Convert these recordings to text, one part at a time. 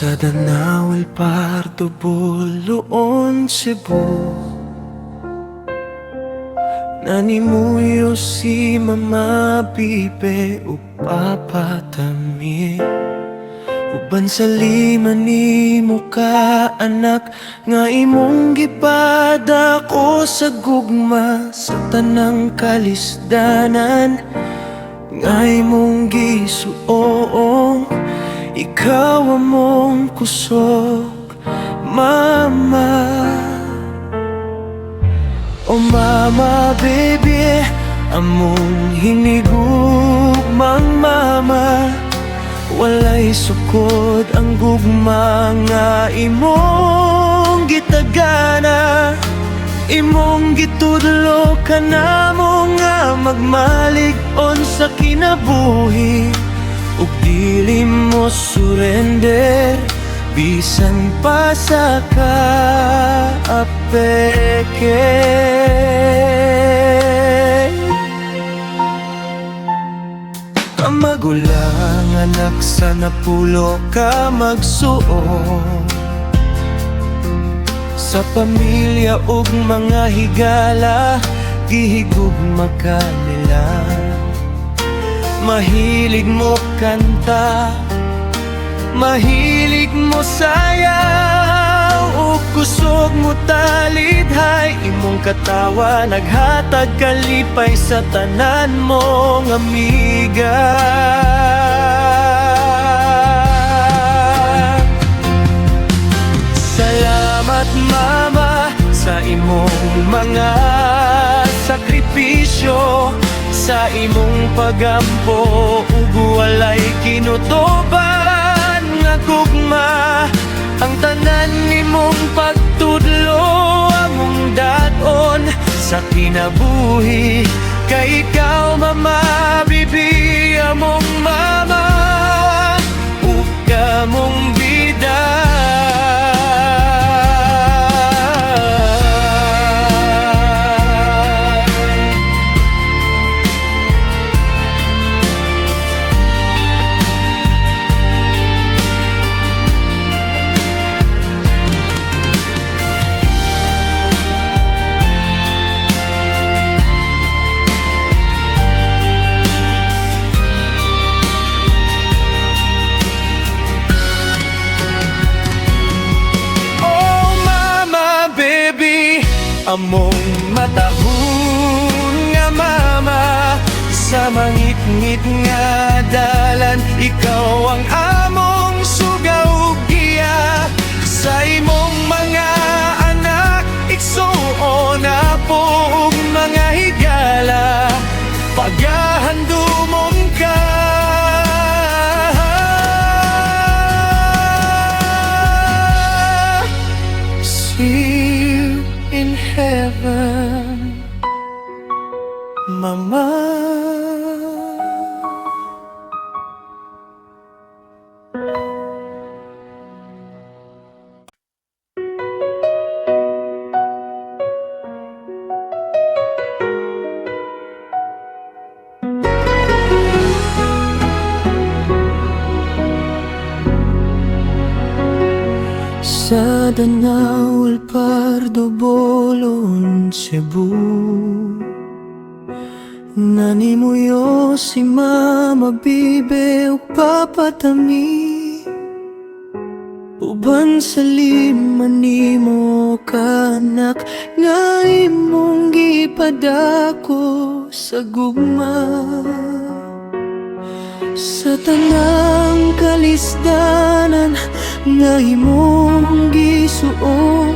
Sa Danao, El Pardo, Buluon, Cebu, nanimuyo si Mama Bibe o Papa Tami. Uban sa lima ni mo ka anak, nga imong gipada ko sa gugma, sa tanang kalisdanan nga imong gisuong. Ikaw among kusog, Mama. O Mama Baby, among hinigugmang Mama. Walay sukod ang gugma nga imong gitagana. Imong gitudlo ka namo nga magmalig-on sa kinabuhi. Ug dili mo surrender, bisan pa sa kaapeke. Magulang anak sa napulo ka magsuon, sa pamilya ug mga higala gihigugma ka nila. Mahilig mo kanta, mahilig mo sayaw, ug kusog mo talidhay. Imong katawa naghatag kalipay sa tanan mong amiga. Salamat Mama sa imong mga sakripisyo, sa imong pagampo ug walay kinutuban nga gugma. Ang tanan nimong pagtudlo among daton sa kinabuhi. Kay ikaw Mama Bibi, among mama ug kamong bida. Among matahon nga Mama, sa mangit-ngit nga dalan, ikaw ang among sugaw giya. Sa imong mga anak, igsuon apo ug mga higala, paghahandumon ka. In heaven, Mama. Sa Danao, El Pardo, Buluon, Cebu, nanimuyo si Mama Bibe ug Papa Tami. Uban sa lima nimo ka anak, nga imong gipadako sa gugma. Sa tanang kalisdanan nga imong gisuong.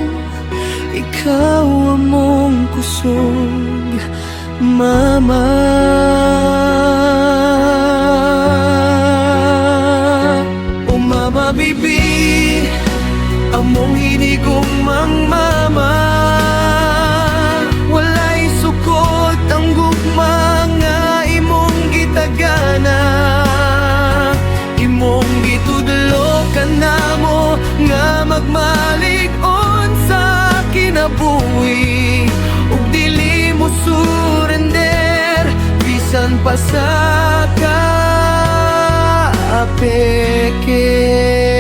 Ikaw among kusog, Mama. O Mama Bibi, among hinigugmang Mama. Walay sukot ang gugma nga imong gitagana. Imong gitudlo ka namo nga magmalig-on sa kinabuhi. Ug dili mo surrender, bisan pa sa kaapeke.